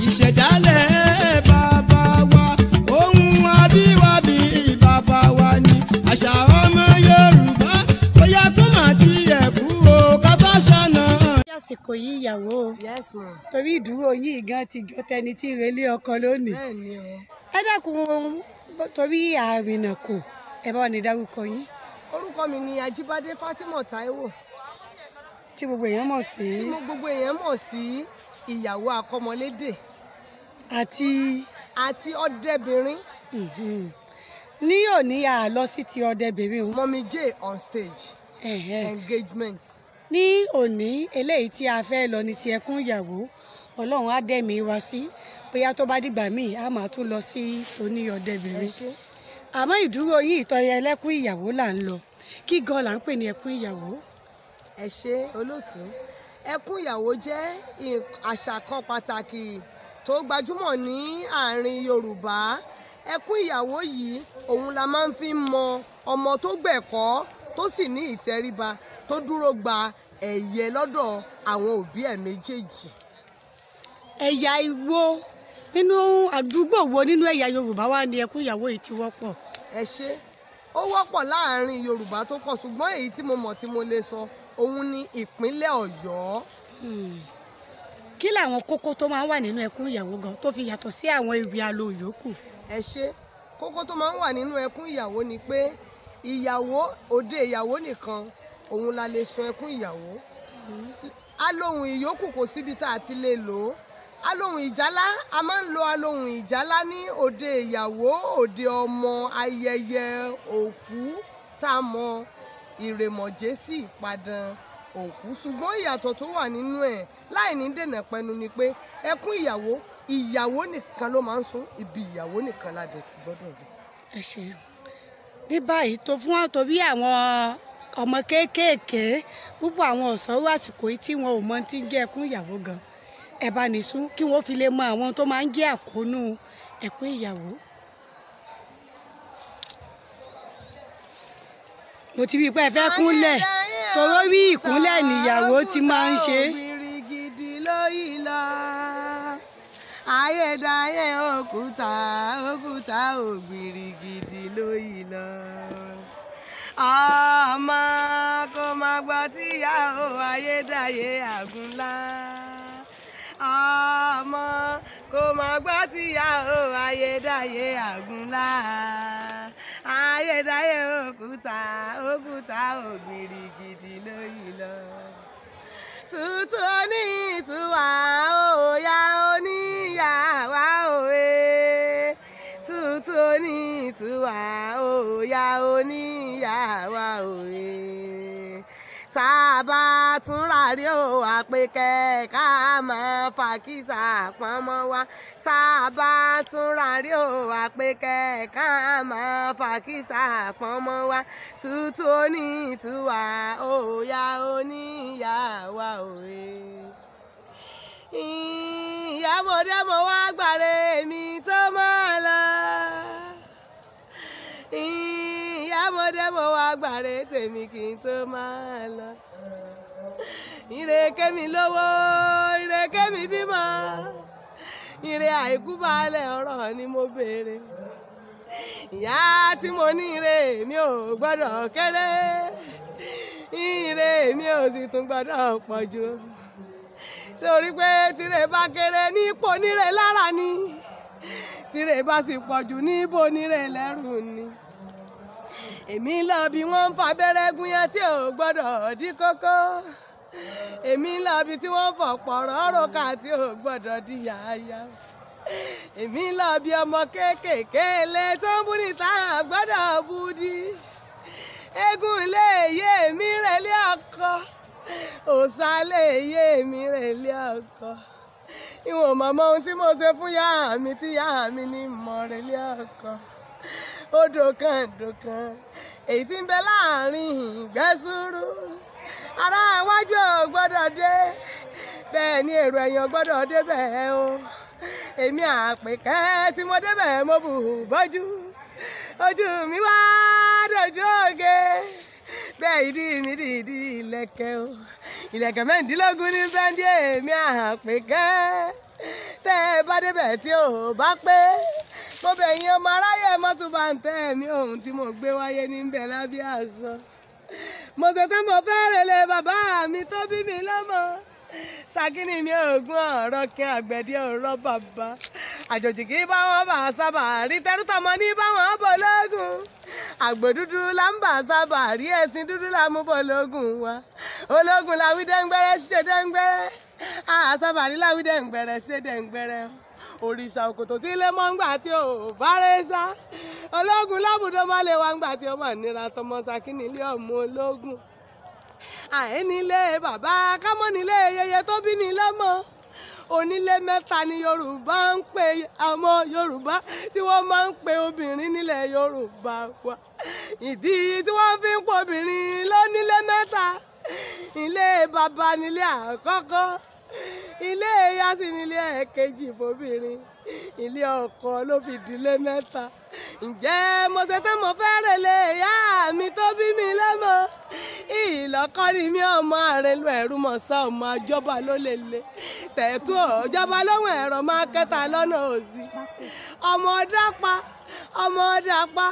ìṣẹ̀dálẹ̀ bàbá wa ohun àbíwábí bàbá wa ni àṣà ọmọ Yorùbá bóyá tó máa ti ẹ̀kú o ká tó ṣàna. àsìkò yìí ìyàwó Yes ma. torí ìdúró yìí gan ti jọ tẹni tí ìrẹ̀lẹ̀ ọkọ lónìí. Bẹ́ẹ̀ni o. ẹ dákun torí àrìnà kò ẹ bá ní dárúkọ yín. Orúkọ mi ni Ajíbádé Fátímọ̀ Taiwo. Tí gbogbo èèyàn mọ̀ sí. Tí gbogbo èèyàn mọ̀ sí ìyàwó akọ́mọlédè. Àti ọdẹbìnrin. Ní òní a lọ sí ti ọdẹbìnrin o. Mọ́mí J on stage. Engagement. Ní òní eléyìí tí a fẹ́ lọ ní ti ẹkún ìyàwó Ọlọ́run á dẹ̀mí wa sí bóyá tó bá dìgbà míì a máa tún lọ sí tóní ọdẹbìnrin. Àmọ́ ìdúró yìí ìtọ́yẹ ẹlẹ́kún ìyàwó là ń lọ kí gan là ń pè ní ẹkún ìyàwó. Ẹ ṣé olóòtú. Ẹkún ìyàwó jẹ́ àṣà kan pàtàkì tó gbajúmọ̀ ní àárín Yorùbá. Ẹkún ìyàwó yìí òun la máa ń fi mọ ọmọ tó gbẹ̀kọ́ tó sì ní ìtẹríba tó dúró gba ẹ̀yẹ lọ́dọ̀ àwọn òbí ẹ̀ méjèèjì. Ẹ̀yà Ìwó nínú àdúgbò wo nínú ẹ̀yà Yorùbá wà ní ẹkún ìyàwó yìí ti wọ́pọ̀? Ẹ ṣé ó wọ́pọ̀ láàárín Yorùbá tó pọ̀ ṣùgbọ́n èyí tí mo mọ̀ tí mo lè sọ òun ni ìpínlẹ̀ Ọ̀yọ́. Kí làwọn kókó tó máa ń wà nínú ẹkún ìyàwó gan tó fi yàtọ̀ sí àwọn ewì alo yòókù? Ẹ ṣé kókó tó máa ń wà nínú ẹkún ìyàwó ni pé ìyàwó òde ìyàwó nìkan òun la lè sun ẹkún ìyàwó. Alohùn ìyókù kò síbi tá a ti lè lò ó. Alohùn ìjálá a máa ń lo alohùn ìjálá ní òde ìyàwó òde ọmọ ayẹyẹ òkú tá a mọ ìrèmọ̀jésì ìpadàn òkú ṣùgbọ́n ìyàtọ̀ tó wà nínú ẹ̀ láì ní dènà pẹnu ni pé ẹkún ìyàwó nìkan ló máa ń sun ibi ìyàwó nìkan la dẹ̀ ti gbọ́dọ̀ rí. Ẹ ṣé ní báyìí tó fún wọn torí àwọn ọmọ kéékèèké púpọ̀ àwọn ọ̀sọ́rọ̀ àsìkò yìí tí wọn ò mọ tí ń jẹ́ ẹkún ìyàwó gan ẹ bá ní sún kí wọ́n fi lè mọ àwọn tó máa ń jẹ́ àkóónú ẹkún ìyàwó. Mo ti rí i pé ẹ fẹ́ kúnlẹ̀ torí rí ìkúnlẹ̀ níyàwó ti máa ń ṣe. Ògbìrìgìdì lóyì lọ ayédáyé òkúta ògbìrìgìdì lóyì lọ ọmọ kò má gbọ́ tíyà ó ayédáyé àgúnlá ọmọ kò má gbọ́ tíyà ó ayédáyé àgúnlá ayédáyé òkúta ògbìrìgìdì lóyì lọ tútù ní ìtúwà òòyà oníyàwá òwe tútù ní ìtúwà òòyà oníyàwá òwe tá a bá tún rárí o àpèkẹ́ ká máa fàkísà pọ́nmọ́ wá tá a bá tún rárí o àpèkẹ́ ká máa fàkísà pọ́nmọ́ wá tútù ní ìtúwà òòyà oníyàwá òwe. Ìyáwó mo wá gbàre mi tó máa lọ ìyáwó mo wá gbàre tèmi kí n tó máa lọ. Ìrèké mi lówó ìrèké mi bímọ ire àìkú baálẹ̀ ọ̀rọ̀ ni mo béèrè. Ìyá tí mo ní ire mi ò gbọ́dọ̀ kéré ire mi ò sì tún gbọ́dọ̀ pọ̀ jù torí pé tire bá kéré ní ipò nire lára ni tire bá sì pọ̀ jù ní ibo nire lẹ́rù ni. Èmi lọ bí wọ́n ń fa abẹ́rẹ́ gúnyán tí ò gbọ́dọ̀ dí kókó èmi lọ bí tí wọ́n fọ̀ pọ̀rọ̀ rókà tí ò gbọ́dọ̀ di yáyá èmi lọ bí ọmọ kéékèèké ilé tó ń bú níta gbọ́dọ̀ bú di eégún ilé yé mi rẹ̀lé ọkọ òòṣà lè yé mi rẹ̀lé ọkọ ìwọ̀n mọ̀mọ́ ohun tí mo ṣe fún yá mi tí yá mi ní mọ̀ rẹ̀lé ọkọ odò kan èyí tí ń bẹ láàrin ìgbẹ́sùrù ará iwájú ò gbọ́dọ̀ dé bẹ́ẹ̀ ni èrò ẹ̀yìn ò gbọ́dọ̀ dé bẹ́ẹ̀ o èmi àpèkẹ́ tí mo débẹ̀ mo bù bọ́jú ojú mi wá dojú oge bẹ́ẹ̀ ìdí mi dìdí ìlẹ̀kẹ̀ o ìlẹ̀kẹ̀ mẹ́rìndínlógún ní bẹ́ndí èmi àpèkẹ́ tẹ́ ẹ bá débẹ̀ tí ò bá pé mo bẹ̀ yín ọmọ aráyé mọ́tò bá ń tẹ́ ẹ̀mí ohun tí mo gbé wáyé níbẹ̀ lábẹ́ àṣọ. mo ṣe tán mo fẹ́ rèlé bàbá mi tó bí mi lọ́mọ Ṣàkínì mi ògùn ọ̀rọ̀ kí àgbẹ̀dẹ ọ̀rọ̀ bàbá àjòjì kì í bá wọn bá sábà rí tẹrútọmọ ní báwọn bọ̀ lógún àgbò dúdú là ń bà sábà rí ẹ̀sìn dúdú là mú bọ̀ lógún wa ológun làwí dẹ́ngbẹ́rẹ́ ṣe dẹ́ngbẹ́rẹ́ àsábà rí làwí dẹ́ngbẹ́rẹ́ ṣe dẹ́ngbẹ́rẹ́ òrìṣà òkòtò tí ilé mọ́ ń gbà tí ò bá rẹ̀ ṣá ológun lábùdó má lè wá ń gbà tí ó mọ̀ nira tọmọ Ṣàkínì ilé ọmọ ológun àìnílé bàbá kámọ́ nílé yẹyẹ tó bí ní lọ́mọ onílé mẹ́ta ni Yorùbá ń pè àmọ́ Yorùbá tí wọ́n máa ń pè obìnrin nílẹ̀ Yorùbá wa ìdí tí wọ́n fi ń pè obìnrin lónílé mẹ́ta ilé bàbá nílé àkọ́kọ́ ilé ìyá sì nílé ẹ̀kejì fobìnrin ilé ọkọ ló fi dílé mẹ́ta ǹjẹ́ mo ṣe tán mo fẹ́ rèlé ìyá mi tó bí mi lọ́mọ ìlọ́kọ́ ni mi ọmọ àrẹlù ẹ̀rú mọ̀sá ọmọ àjọba ló lè le tẹ̀tú ọ̀jọba lọ́wọ́ ẹ̀rọ máa kẹta lọ́nà òsì ọmọ dápá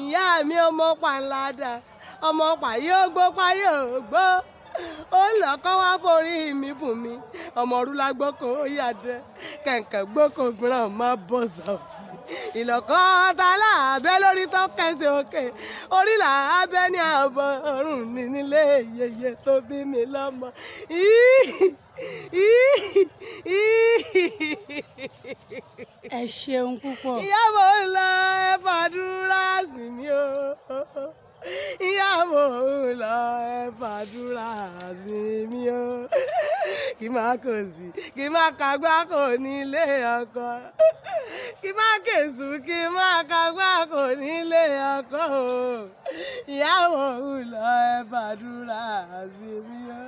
ìyá mi ọmọ pàǹládà ọmọ pàyógbó ó lọ́kọ́ wá forí mi bùn mi ọmọ rúlá gbọ́kọ̀ ó yàdẹ kẹ̀kẹ́ gbọ́kọ̀ mìíràn má bọ̀ sọ̀sì ìlọ́kọ́ ta láàbẹ̀ lórí tó kẹsì òkè orí làábẹ̀ ní àbọ̀ ọ̀run ní nílé yẹyẹ tó bí mi lọ́mọ. ẹ ṣeun púpọ̀. Ìyáwó lọ ẹ fàdúrà sí mi o. Ìyáwó lọ ẹ fàdúrà sí mi o. Kí má kò sí kí má kagbá kò nílé ọkọ kí má kèsù kí má kagbá kò nílé ọkọ o. Ìyáwó lọ ẹ fàdúrà sí mi o.